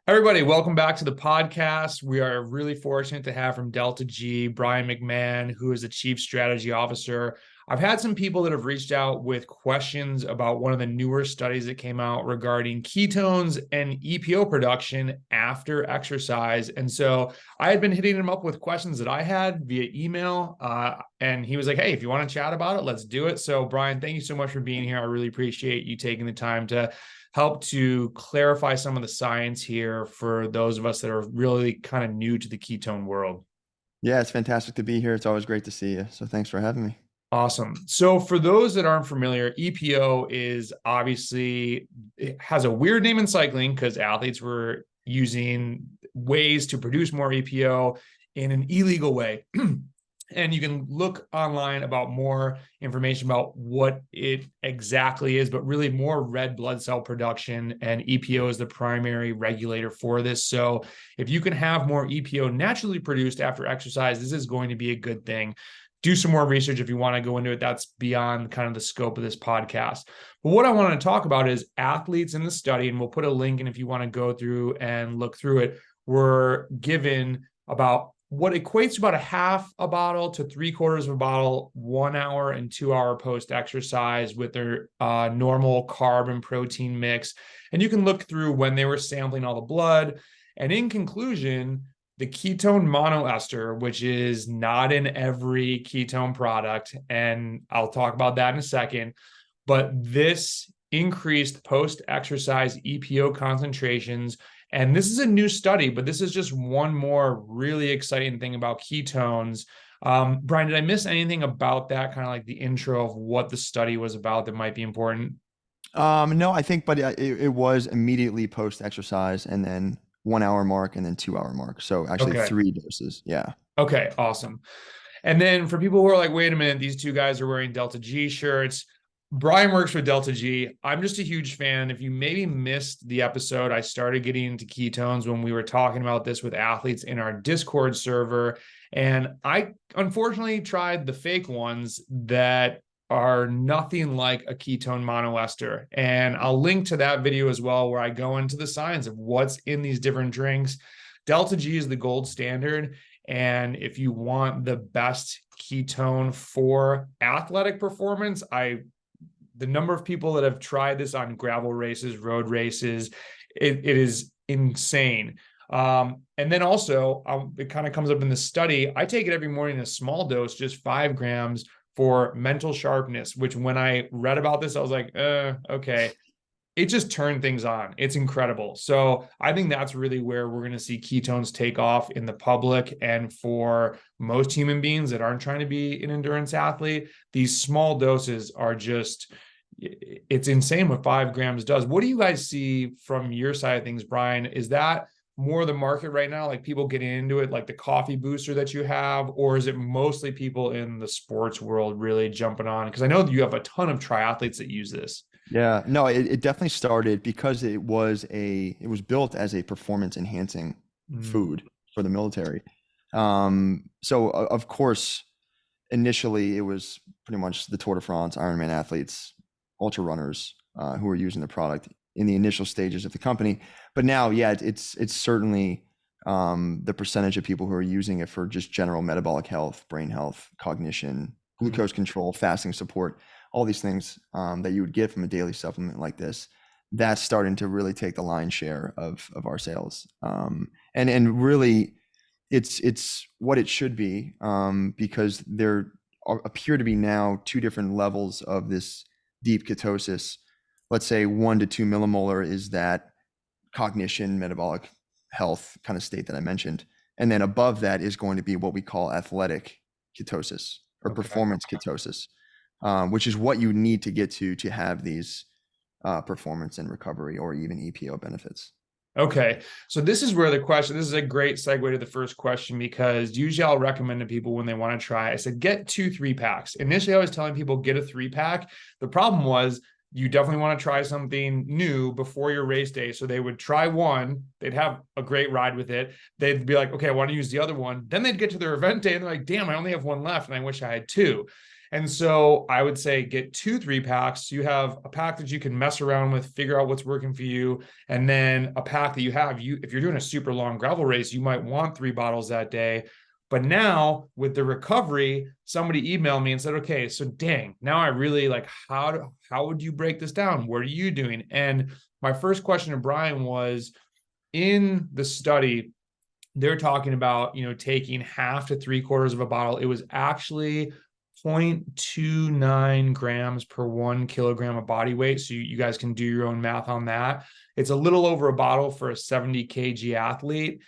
Everybody, welcome back to the podcast. We are really fortunate to have from DeltaG, Brian McMahon, who is the Chief Strategy Officer. I've had some people that have reached out with questions about one of the newer studies that came out regarding ketones and EPO production after exercise. And so I had been hitting him up with questions that I had via email. And he was like, hey, if you want to chat about it, let's do it. So, Brian, thank you so much for being here. I really appreciate you taking the time to help to clarify some of the science here for those of us that are really kind of new to the ketone world. Yeah, it's fantastic to be here. It's always great to see you. So thanks for having me. Awesome. So for those that aren't familiar, EPO is obviously, it has a weird name in cycling because athletes were using ways to produce more EPO in an illegal way. And you can look online about more information about what it exactly is, but really more red blood cell production, and EPO is the primary regulator for this. So if you can have more EPO naturally produced after exercise, this is going to be a good thing. Do some more research if you want to go into it. That's beyond kind of the scope of this podcast. But what I want to talk about is athletes in the study, and we'll put a link in if you want to go through and look through it, were given about what equates to about a half a bottle to 3/4 of a bottle, 1 hour and 2 hour post exercise with their normal carb and protein mix. And you can look through when they were sampling all the blood. And in conclusion, the ketone monoester, which is not in every ketone product, and I'll talk about that in a second, but this increased post exercise EPO concentrations. And this is a new study, but this is just one more really exciting thing about ketones. Brian, did I miss anything about that, kind of like the intro of what the study was about that might be important? No, I think, but it was immediately post exercise and then 1 hour mark and then 2 hour mark. So actually Okay. 3 doses. Yeah. Okay, awesome. And then for people who are like, wait a minute, these two guys are wearing DeltaG shirts. Brian works for DeltaG. I'm just a huge fan. If you maybe missed the episode, I started getting into ketones when we were talking about this with athletes in our Discord server. And I unfortunately tried the fake ones that are nothing like a ketone monoester. And I'll link to that video as well, where I go into the science of what's in these different drinks. DeltaG is the gold standard. And if you want the best ketone for athletic performance, the number of people that have tried this on gravel races, road races, it is insane. And then also, it kind of comes up in the study. I take it every morning in a small dose, just 5 grams for mental sharpness, which when I read about this, I was like, okay. It just turned things on. It's incredible. So I think that's really where we're going to see ketones take off in the public. And for most human beings that aren't trying to be an endurance athlete, these small doses are just, it's insane what 5 grams does. What do you guys see from your side of things, Brian? Is that more the market right now, like people getting into it, like the coffee booster that you have, or is it mostly people in the sports world really jumping on? Because I know that you have a ton of triathletes that use this. Yeah. No, it definitely started because it was built as a performance enhancing Mm. food for the military. So of course, initially it was pretty much the Tour de France, Ironman athletes, ultra runners who were using the product in the initial stages of the company. But now, yeah, it's certainly the percentage of people who are using it for just general metabolic health, brain health, cognition, glucose control, fasting support, all these things that you would get from a daily supplement like this. That's starting to really take the lion's share of our sales, and really, it's what it should be, because there appear to be now 2 different levels of this deep ketosis. Let's say 1 to 2 millimolar is that cognition, metabolic health kind of state that I mentioned. And then above that is going to be what we call athletic ketosis or Okay. performance ketosis, which is what you need to get to have these performance and recovery or even EPO benefits. Okay. So this is where this is a great segue to the first question, because usually I'll recommend to people when they want to try, I said, get 2 3-packs. Initially, I was telling people get a 3-pack. The problem was you definitely want to try something new before your race day. So they would try one, they'd have a great ride with it. They'd be like, okay, I want to use the other one. Then they'd get to their event day and they're like, damn, I only have one left and I wish I had 2. And so I would say get 2 3-packs. You have a pack that you can mess around with, figure out what's working for you. And then a pack that you have, if you're doing a super long gravel race, you might want 3 bottles that day. But now with the recovery, somebody emailed me and said, okay, so dang, now I really like, how would you break this down? What are you doing? And my first question to Brian was, in the study, they're talking about, taking half to 3/4 of a bottle. It was actually 0.29 grams per 1 kilogram of body weight. So you guys can do your own math on that. It's a little over a bottle for a 70 kg athlete.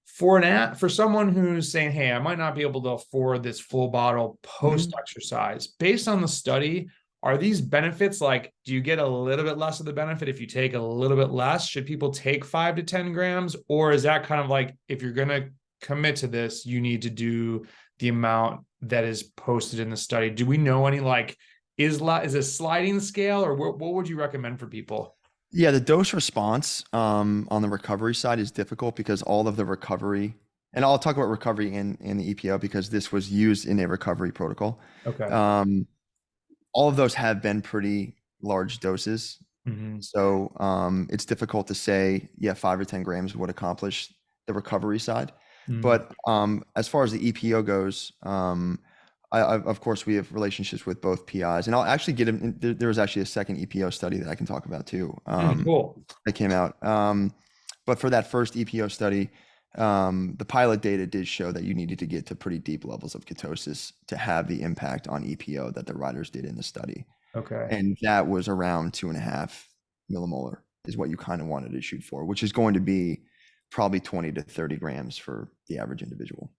For someone who's saying, hey, I might not be able to afford this full bottle post exercise, based on the study, are these benefits like, do you get a little bit less of the benefit if you take a little bit less? Should people take 5 to 10 grams? Or is that kind of like, if you're going to commit to this, you need to do the amount that is posted in the study? Do we know any, like, is a sliding scale, or what would you recommend for people? Yeah, the dose response on the recovery side is difficult because all of the recovery, and I'll talk about recovery in the EPO because this was used in a recovery protocol. Okay. All of those have been pretty large doses. So it's difficult to say, yeah, 5 or 10 grams would accomplish the recovery side. But as far as the EPO goes, of course, we have relationships with both PIs, and I'll actually get them. There was actually a second EPO study that I can talk about too. Cool. That came out. But for that first EPO study, the pilot data did show that you needed to get to pretty deep levels of ketosis to have the impact on EPO that the riders did in the study. Okay. And that was around 2.5 millimolar is what you kind of wanted to shoot for, which is going to be probably 20 to 30 grams for the average individual.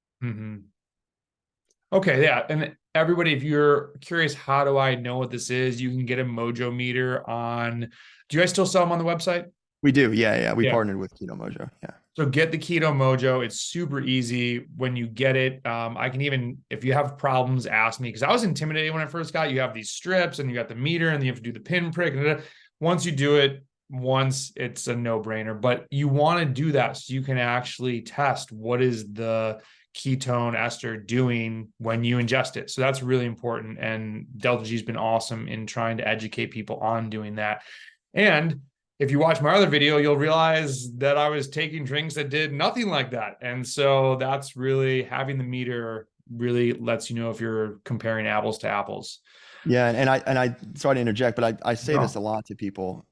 Okay, yeah. And everybody, if you're curious, how do I know what this is? You can get a Mojo meter on. Do you guys still sell them on the website? We do. Yeah. We partnered with Keto Mojo. Yeah. So get the Keto Mojo. It's super easy when you get it. I can even, if you have problems, ask me, because I was intimidated when I first got. You have these strips and you got the meter and you have to do the pin prick. And once you do it once, it's a no-brainer. But you want to do that so you can actually test what is the ketone ester doing when you ingest it. So that's really important. And DeltaG has been awesome in trying to educate people on doing that. And if you watch my other video, you'll realize that I was taking drinks that did nothing like that. And so that's really, having the meter really lets you know if you're comparing apples to apples. Yeah. And I sorry to interject, but I say this a lot to people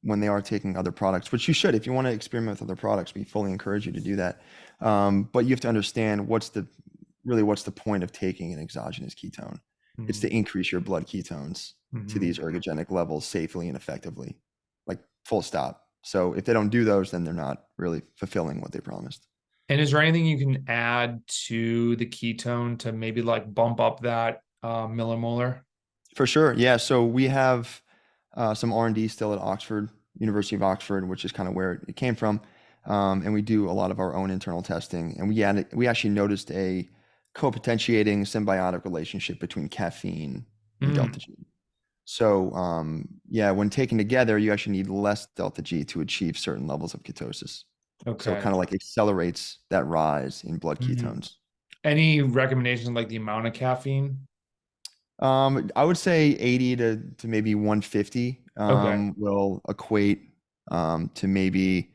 when they are taking other products, which you should. If you want to experiment with other products, we fully encourage you to do that. But you have to understand what's the point of taking an exogenous ketone. It's to increase your blood ketones to these ergogenic levels safely and effectively, like full stop. So if they don't do those, then they're not really fulfilling what they promised. And is there anything you can add to the ketone to maybe like bump up that millimolar? For sure. Yeah. So we have some R&D still at Oxford, University of Oxford, which is kind of where it came from. And we do a lot of our own internal testing. And we actually noticed a co-potentiating symbiotic relationship between caffeine and DeltaG. So yeah, when taken together, you actually need less DeltaG to achieve certain levels of ketosis. Okay. So it kind of like accelerates that rise in blood ketones. Any recommendations on like the amount of caffeine? I would say 80 to maybe 150 will equate to maybe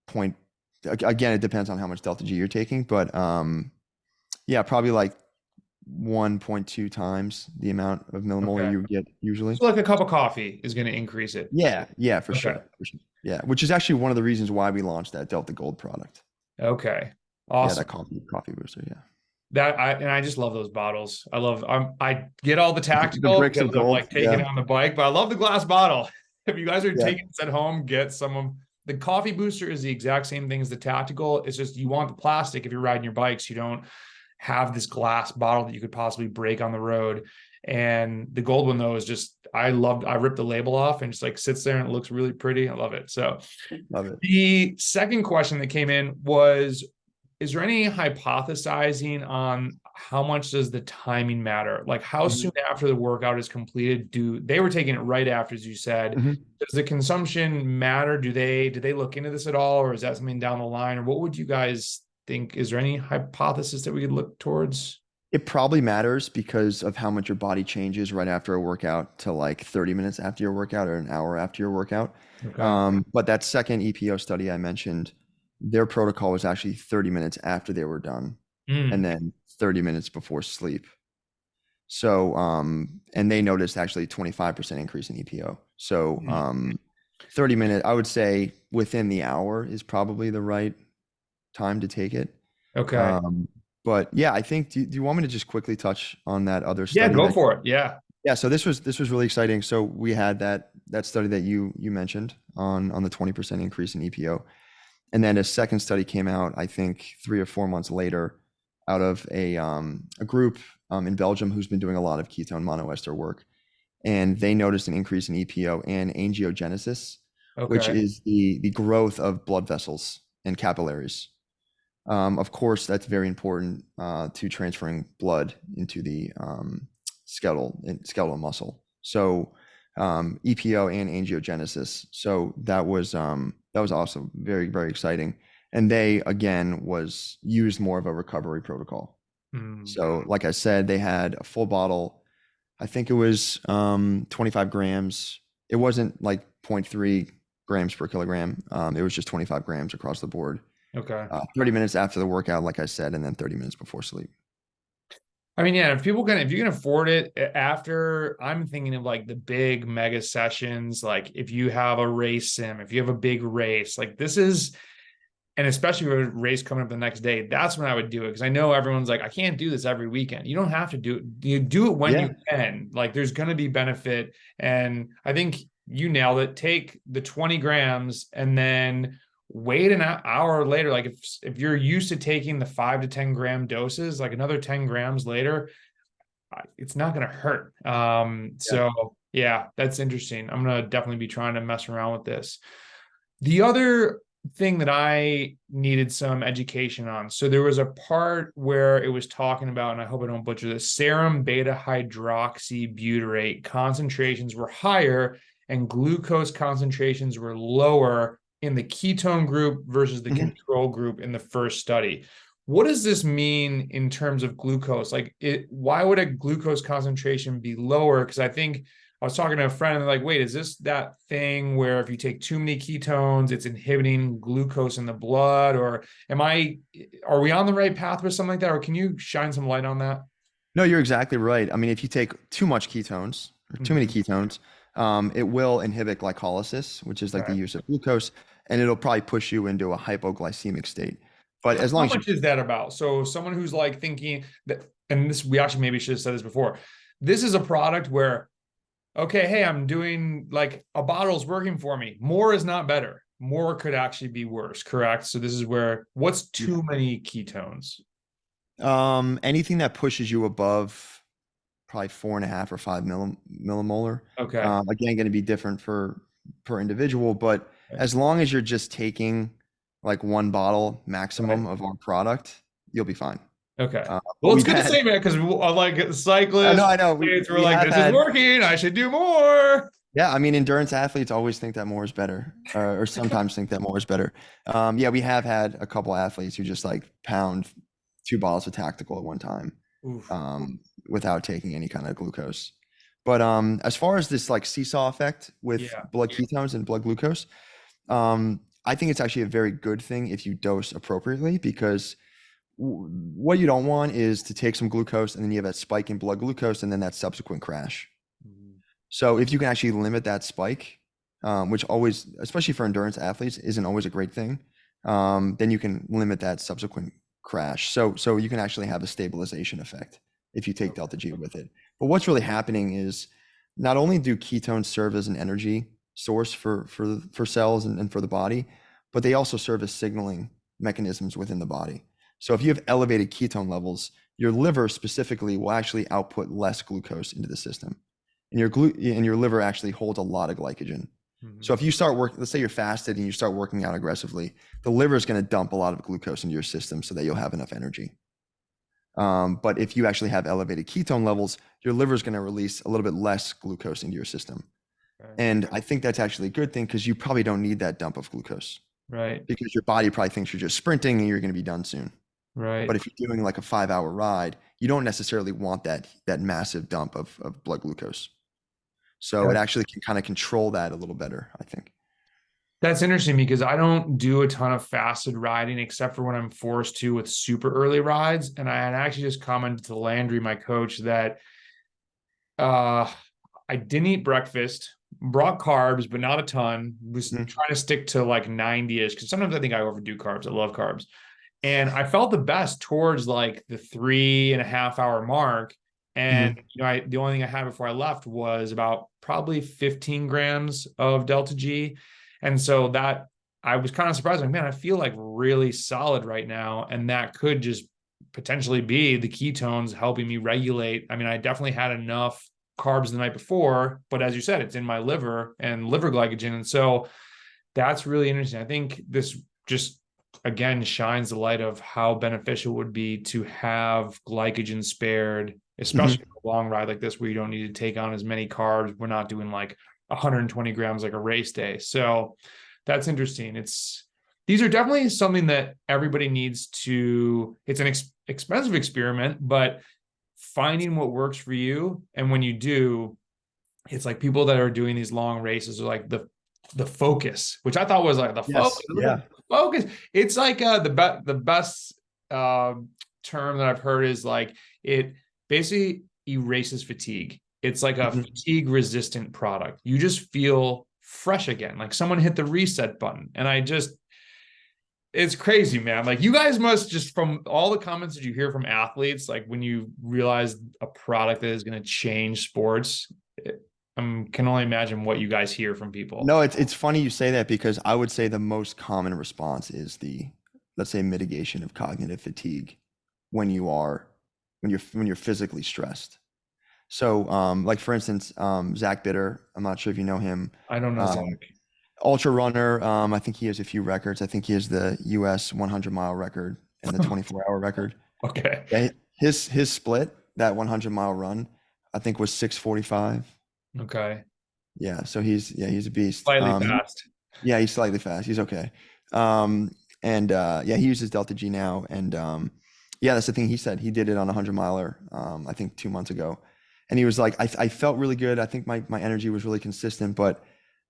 point. Again, it depends on how much DeltaG you're taking, but yeah, probably like 1.2 times the amount of millimolar you get usually. So like a cup of coffee is going to increase it. Yeah, for sure. Yeah, which is actually one of the reasons why we launched that Delta Gold product. Okay, awesome. Yeah, that coffee booster. Yeah. I just love those bottles. I get all the tactical the bricks of gold. Like taking it on the bike, but I love the glass bottle. If you guys are taking this at home, get some of the coffee booster. Is the exact same thing as the tactical. It's just you want the plastic if you're riding your bikes. You don't have this glass bottle that you could possibly break on the road. And the gold one though is just, I ripped the label off and just like sits there and it looks really pretty. I love it. So love it. The second question that came in was, is there any hypothesizing on how much does the timing matter? Like how soon after the workout is completed, they were taking it right after, as you said, does the consumption matter? Do they look into this at all? Or is that something down the line? Or what would you guys think? Is there any hypothesis that we could look towards? It probably matters because of how much your body changes right after a workout to like 30 minutes after your workout or an hour after your workout. Okay. But that second EPO study I mentioned, their protocol was actually 30 minutes after they were done and Mm. then 30 minutes before sleep. So, and they noticed actually 25% increase in EPO. So, 30 minute, I would say within the hour is probably the right time to take it. Okay. Um, but yeah, I think, do you want me to just quickly touch on that other Yeah, study go that, for it. Yeah. yeah, so this was really exciting. So we had that study that you mentioned on the 20% increase in EPO. And then a second study came out, I think 3 or 4 months later, out of a group in Belgium who's been doing a lot of ketone monoester work. And they noticed an increase in EPO and angiogenesis, which Okay. is the growth of blood vessels and capillaries. Of course, that's very important to transferring blood into the skeletal muscle. So EPO and angiogenesis. So that was also very, very exciting. And they again was used more of a recovery protocol. Mm. So like I said, they had a full bottle. I think it was 25 grams. It wasn't like zero point 0.3 grams per kilogram. It was just 25 grams across the board. Okay. 30 minutes after the workout, like I said, and then 30 minutes before sleep. I mean, yeah, if you can afford it after, I'm thinking of like the big mega sessions, like if you have a race sim, if you have a big race, like this is, and especially with a race coming up the next day, that's when I would do it. Cause I know everyone's like, I can't do this every weekend. You don't have to do it. You do it when Yeah. you can. Like there's going to be benefit. And I think you nailed it. Take the 20 grams and then wait an hour later. Like if you're used to taking the 5 to 10 gram doses, like another 10 grams later, it's not going to hurt. Yeah. So yeah, that's interesting. I'm going to definitely be trying to mess around with this. The other thing that I needed some education on. So there was a part where it was talking about, and I hope I don't butcher this, serum beta hydroxybutyrate concentrations were higher and glucose concentrations were lower in the ketone group versus the Mhm. control group in the first study. What does this mean in terms of glucose? Why would a glucose concentration be lower? Because I think I was talking to a friend and they're like, wait, is this that thing where if you take too many ketones, it's inhibiting glucose in the blood? Or are we on the right path with something like that? Or can you shine some light on that? No, you're exactly right. I mean, if you take too much ketones or too many Mhm. ketones, it will inhibit glycolysis, which is like the Right. use of glucose, and it'll probably push you into a hypoglycemic state. But as long How as you, much is that about? So someone who's like thinking that, and this, we actually maybe should have said this before. This is a product where, okay, hey, I'm doing like a bottle's working for me. More is not better. More could actually be worse, correct? So this is where what's too many ketones? anything that pushes you above probably 4.5 or 5 millimolar, Okay. again, going to be different for per individual, but Right. as long as you're just taking like one bottle Right. maximum of our product, you'll be fine. Okay. But Well, it's we've good to had, say, man, because like I cyclists, know, we're we like, have this is had, working. I should do more. yeah, I mean, endurance athletes always think that more is better, or sometimes think that more is better. Yeah, we have had a couple athletes who just like pound 2 bottles of tactical at one time, Oof. um, without taking any kind of glucose. But as far as this like seesaw effect with Yeah. blood ketones and blood glucose, I think it's actually a very good thing if you dose appropriately because what you don't want is to take some glucose and then you have that spike in blood glucose and then that subsequent crash. Mhm. So if you can actually limit that spike, which always, especially for endurance athletes, isn't always a great thing, then you can limit that subsequent crash. So you can actually have a stabilization effect if you take delta G with it. But what's really happening is not only do ketones serve as an energy source for cells and for the body, but they also serve as signaling mechanisms within the body. So if you have elevated ketone levels, your liver specifically will actually output less glucose into the system and your liver actually holds a lot of glycogen. So Mhm. if you start working, let's say you're fasted and you start working out aggressively, the liver is going to dump a lot of glucose into your system so that you'll have enough energy. But if you actually have elevated ketone levels, your liver is going to release a little bit less glucose into your system. Okay. And I think that's actually a good thing because you probably don't need that dump of glucose Right. because your body probably thinks you're just sprinting and you're going to be done soon. Right. But if you're doing like a 5-hour ride, you don't necessarily want that massive dump of blood glucose. So it actually can kind of control that a little better, I think. That's interesting because I don't do a ton of fasted riding except for when I'm forced to with super early rides. And I had actually just commented to Landry, my coach, that I didn't eat breakfast, brought carbs, but not a ton. Was Mhm. trying to stick to like 90-ish because sometimes I think I overdo carbs. I love carbs. And I felt the best towards like the 3.5 hour mark. And Mhm. the only thing I had before I left was about probably 15 grams of DeltaG. And so that I was kind of surprised, like, man, I feel like really solid right now. And that could just potentially be the ketones helping me regulate. I mean, I definitely had enough carbs the night before, but as you said, it's in my liver and liver glycogen. And so that's really interesting. I think this just again shines the light of how beneficial it would be to have glycogen spared, especially Mhm. a long ride like this where you don't need to take on as many carbs. We're not doing like 120 grams like a race day. So that's interesting. These are definitely something that everybody needs to, it's an expensive experiment, but finding what works for you. And when you do, it's like people that are doing these long races are like the focus, which I thought was like the focus. Yes. Yeah. Focus. It's like the best uh, term that I've heard is like it basically erases fatigue. It's like a Mhm. fatigue resistant product. You just feel fresh again, like someone hit the reset button. And it's crazy, man. Like you guys must just from all the comments that you hear from athletes, like when you realize a product that is going to change sports, I can only imagine what you guys hear from people. No, it's funny you say that because I would say the most common response is let's say, mitigation of cognitive fatigue when you're physically stressed. So, like for instance, Zach Bitter, I'm not sure if you know him, I don't know, Zach. um, ultra runner. I think he has a few records. I think he has the U.S. 100-mile record and the 24-hour record. Okay. Yeah, his split, that 100-mile run, I think was 6:45. Okay. Yeah, so he's a beast. Slightly fast. Yeah, he's slightly fast. He's okay. And yeah, he uses DeltaG now. And yeah, that's the thing. He said he did it on a 100-miler, I think 2 months ago. And he was like, I felt really good. I think my energy was really consistent. But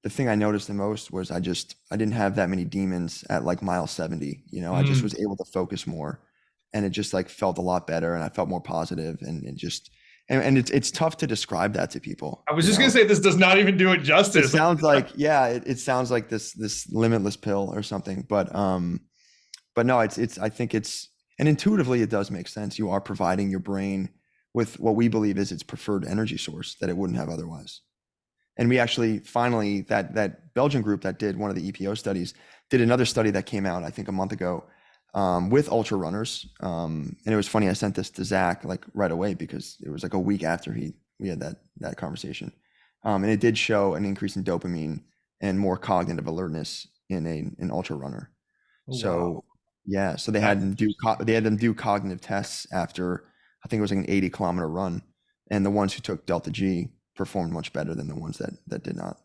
the thing I noticed the most was I didn't have that many demons at like mile 70. I just was able to focus more. And it just like felt a lot better. And I felt more positive. And it just, and it's tough to describe that to people. I was just gonna say this does not even do it It justice. sounds like, yeah, it sounds like this limitless pill or something, but no, I think and intuitively it does make sense. You are providing your brain with what we believe is its preferred energy source that it wouldn't have otherwise. And we actually finally, that Belgian group that did one of the EPO studies did another study that came out, I think a month ago, with ultra runners. And it was funny, I sent this to Zach like right away because it was like a week after we had that conversation. And it did show an increase in dopamine and more cognitive alertness in an ultra runner. Oh, So wow. yeah, so they had them do cognitive tests after I think it was like an 80-kilometer run, and the ones who took DeltaG performed much better than the ones that did not.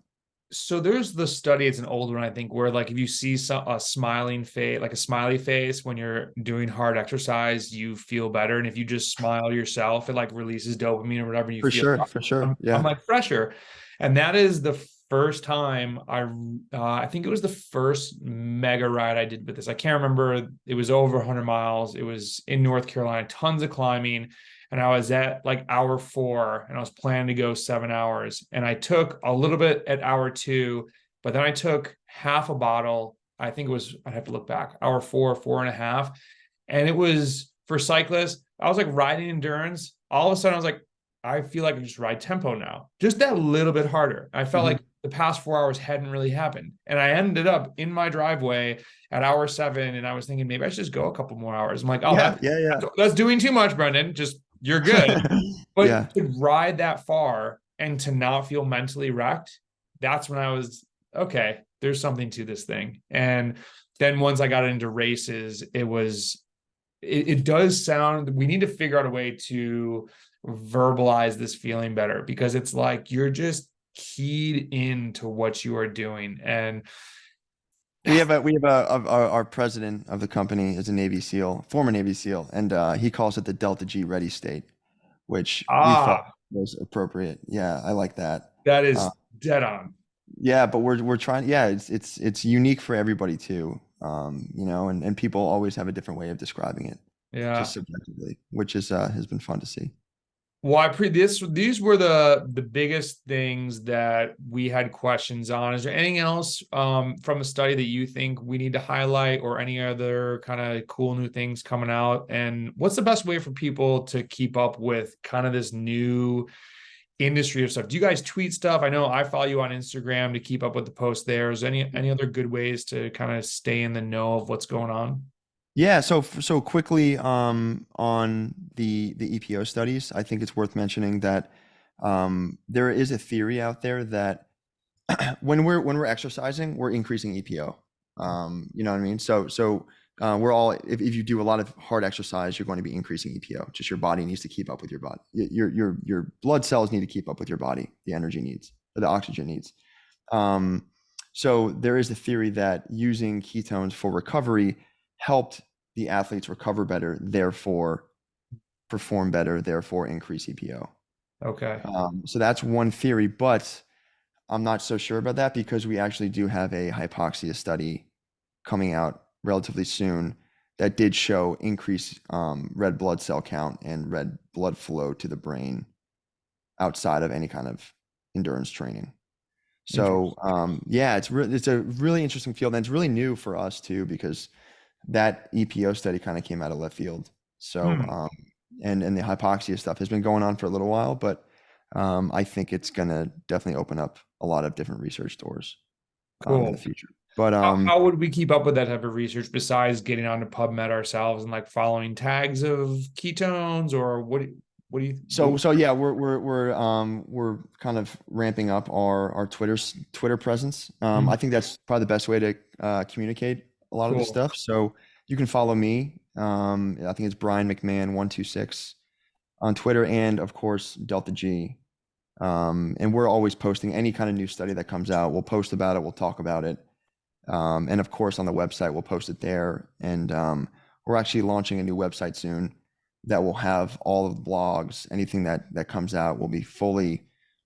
So there's the study, it's an old one, I think, where like if you see a smiling face, like a smiley face when you're doing hard exercise, you feel better. And if you just smile yourself, it like releases dopamine or whatever, you For feel sure, for sure, I'm yeah. like fresher. And that is the first time I think it was the first mega ride I did with this. I can't remember. It was over 100 miles. It was in North Carolina, tons of climbing. And I was at like hour 4 and I was planning to go 7 hours. And I took a little bit at hour 2, but then I took half a bottle. I think it was, I'd have to look back, hour 4, 4.5. And it was for cyclists. I was like riding endurance. All of a sudden I was like, I feel like I just ride tempo now, just that little bit harder. I felt Mhm. like the past 4 hours hadn't really happened. And I ended up in my driveway at hour 7. And I was thinking maybe I should just go a couple more hours. I'm like, oh, Yeah, yeah, that's doing too much, Brendan. Just you're good. yeah. But Yeah. to ride that far and to not feel mentally wrecked, that's when I was, okay, there's something to this thing. And then once I got into races, it does sound, we need to figure out a way to verbalize this feeling better because it's like you're just keyed into what you are doing. And our president of the company is a Navy SEAL, former Navy SEAL, and he calls it the DeltaG ready state, which we felt Ah, was appropriate. Yeah, I like that. that Uh, is dead on. yeah, but we're trying. Yeah, it's unique for everybody too. And people always have a different way of describing it, Yeah. just subjectively, which is has been fun to see. Well, these were the biggest things that we had questions on. Is there anything else from the study that you think we need to highlight, or any other kind of cool new things coming out? And what's the best way for people to keep up with kind of this new industry of stuff? Do you guys tweet stuff? I know I follow you on Instagram to keep up with the post there. Is there any other good ways to kind of stay in the know of what's going on? Yeah, so quickly on the EPO studies, I think it's worth mentioning that there is a theory out there that when we're exercising, we're increasing EPO. You know what I mean? So we're all if you do a lot of hard exercise, you're going to be increasing EPO. Just your body needs to keep up with your body. Your blood cells need to keep up with your body, the energy needs, or the oxygen needs. Um, so there is a theory that using ketones for recovery helped the athletes recover better, therefore perform better, therefore increase EPO. Okay. So that's one theory, but I'm not so sure about that because we actually do have a hypoxia study coming out relatively soon that did show increased red blood cell count and red blood flow to the brain outside of any kind of endurance training. So Interesting. yeah, it's a really interesting field, and it's really new for us too because that EPO study kind of came out of left field. So Hmm. and the hypoxia stuff has been going on for a little while, but I think it's gonna definitely open up a lot of different research doors in the Cool. future. But How would we keep up with that type of research besides getting onto PubMed ourselves and like following tags of ketones, or what do you so yeah, we're kind of ramping up our Twitter presence. I think that's probably the best way to communicate a lot of this cool. stuff. So you can follow me. I think it's Brian McMahon 126 on Twitter, and of course DeltaG. And we're always posting any kind of new study that comes out. We'll post about it. We'll talk about it. And of course, on the website, we'll post it there. And we're actually launching a new website soon that will have all of the blogs. Anything that comes out will be fully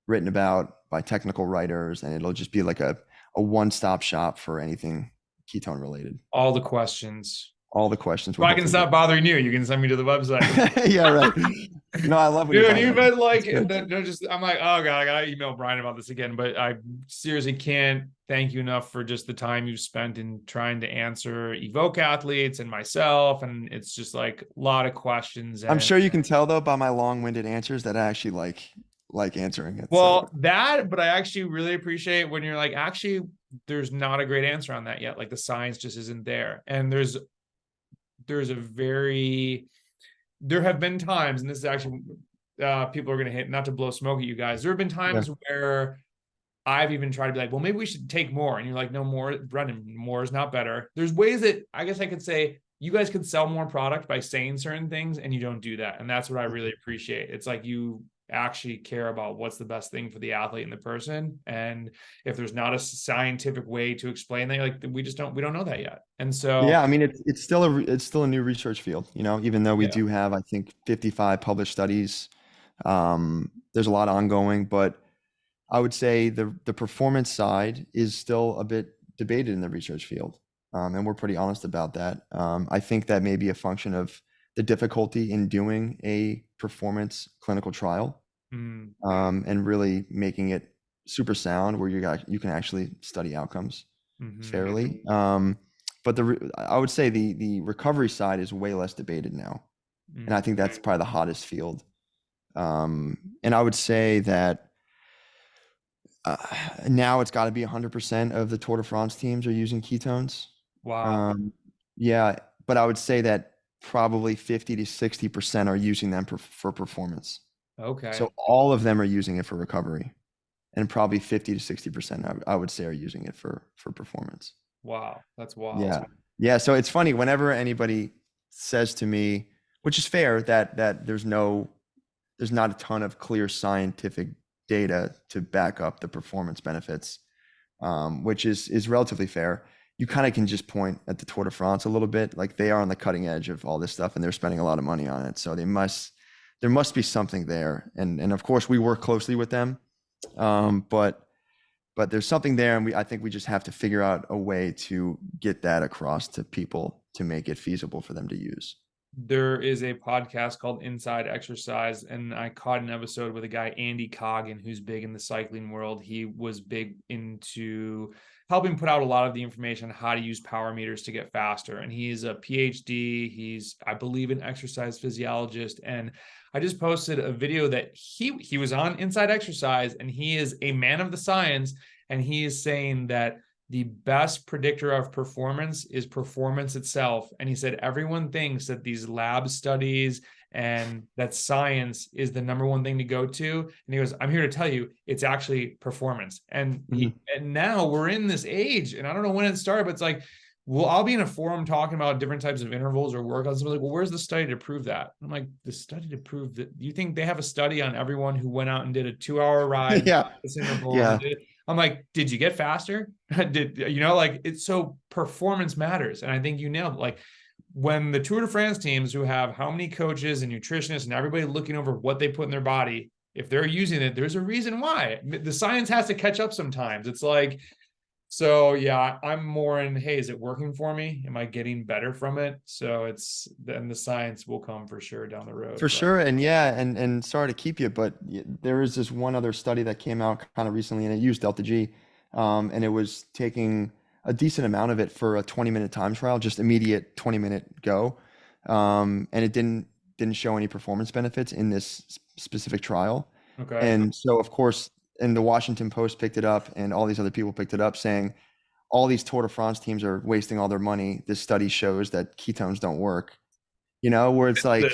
written about by technical writers, and it'll just be like a one-stop shop for anything ketone related. All the questions. All the questions So will I can hopefully be. stop bothering you. You can send me to the website. Yeah, right. No, I love when you Dude, bother you've me. been like, It's good. I'm like, oh God, I gotta email Brian about this again. But I seriously can't thank you enough for just the time you've spent in trying to answer EVOQ athletes and myself. And it's just like a lot of questions. I'm And sure you can tell though by my long-winded answers that I actually like answering it. So well, that, but I actually really appreciate when you're like, actually, there's not a great answer on that yet. Like the science just isn't there. And there's a very there have been times, and this is actually people are going to hit, not to blow smoke at you guys. There have been yeah, times where I've even tried to be like, well, maybe we should take more. And you're like, no, more, Brendan, more is not better. There's ways that I guess I could say you guys could sell more product by saying certain things, and you don't do that. And that's what I really appreciate. It's like you actually care about what's the best thing for the athlete and the person. And if there's not a scientific way to explain that, like we don't know that yet. And so yeah. I mean, it's still a new research field. Even though we yeah. do have, I think, 55 published studies. There's a lot ongoing, but I would say the performance side is still a bit debated in the research field, and we're pretty honest about that. I think that may be a function of the difficulty in doing a performance clinical trial, Mm, and really making it super sound where you can actually study outcomes mhm. fairly. But I would say the recovery side is way less debated now, and I Mm. think that's probably the hottest field. And I would say that uh, now it's got to be 100% of the Tour de France teams are using ketones. Wow. Um, yeah, but I would say that probably 50 to 60% are using them for performance. Okay. So all of them are using it for recovery, and probably 50 to 60% I would say are using it for performance. Wow. That's wild. Yeah. Yeah. So it's funny whenever anybody says to me, which is fair, that there's not a ton of clear scientific data to back up the performance benefits, which is relatively fair. you kind of can just point at the Tour de France a little bit. Like they are on the cutting edge of all this stuff and they're spending a lot of money on it. So there must be something there. And of course we work closely with them. But there's something there, and I think we just have to figure out a way to get that across to people to make it feasible for them to use. There is a podcast called Inside Exercise, and I caught an episode with a guy, Andy Coggan, who's big in the cycling world. He was big into helping put out a lot of the information on how to use power meters to get faster. And he's a PhD. He's, I believe, an exercise physiologist. And I just posted a video that he was on Inside Exercise, and he is a man of the science. And he is saying that the best predictor of performance is performance itself. And he said, everyone thinks that these lab studies and that science is the number one thing to go to. And he goes, I'm here to tell you, it's actually performance. And, and now we're in this age, and I don't know when it started, but it's like, well, I'll be in a forum talking about different types of intervals or workouts. Like, well, where's the study to prove that? I'm like, the study to prove that? You think they have a study on everyone who went out and did a 2-hour ride? Yeah. Yeah. I'm like, did you get faster? Like it's so performance matters. And I think you nailed it. Like when the Tour de France teams who have how many coaches and nutritionists and everybody looking over what they put in their body, if they're using it, there's a reason why. The science has to catch up sometimes. It's like, so yeah, I'm more in, hey, is it working for me? Am I getting better from it? So then the science will come for sure down the road. For sure. And yeah, and sorry to keep you, but there is this one other study that came out kind of recently, and it used DeltaG, and it was taking a decent amount of it for a 20-minute time trial, just immediate 20-minute go. And it didn't show any performance benefits in this specific trial. Okay. And so of course, and the Washington Post picked it up, and all these other people picked it up, saying all these Tour de France teams are wasting all their money. This study shows that ketones don't work. Where it's like,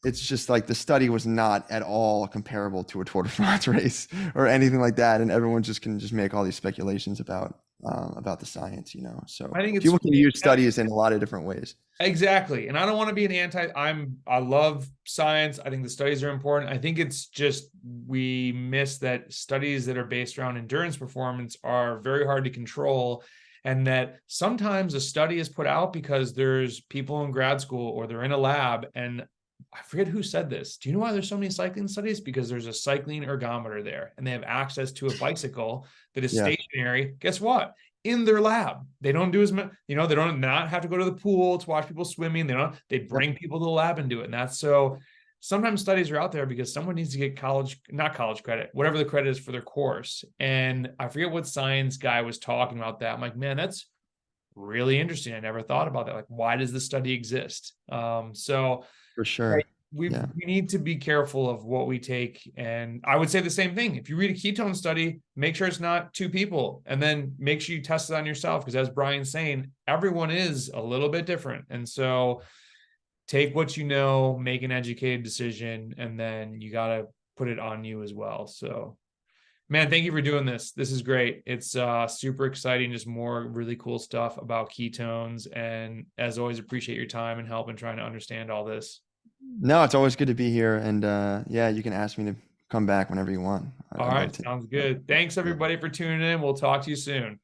it's just like the study was not at all comparable to a Tour de France race or anything like that, and everyone can make all these speculations about the science. So I think people can use studies in a lot of different ways. Exactly. And I don't want to be I love science. I think the studies are important. I think it's just, we miss that studies that are based around endurance performance are very hard to control. And that sometimes a study is put out because there's people in grad school or they're in a lab. And I forget who said this. Do you know why there's so many cycling studies? Because there's a cycling ergometer there and they have access to a bicycle that is stationary. Guess what? In their lab. They don't do as much, they don't not have to go to the pool to watch people swimming. They bring people to the lab and do it. And that's so sometimes studies are out there because someone needs to get not college credit, whatever the credit is for their course. And I forget what science guy was talking about that. I'm like, man, that's really interesting. I never thought about that. Like, why does the study exist? So for sure. We need to be careful of what we take. And I would say the same thing. If you read a ketone study, make sure it's not 2 people, and then make sure you test it on yourself. Because as Brian's saying, everyone is a little bit different. And so take what you know, make an educated decision, and then you got to put it on you as well. So, man, thank you for doing this. This is great. It's super exciting. Just more really cool stuff about ketones. And as always, appreciate your time and help in trying to understand all this. No, it's always good to be here. And yeah, you can ask me to come back whenever you want. All right. Sounds good. Thanks everybody for tuning in. We'll talk to you soon.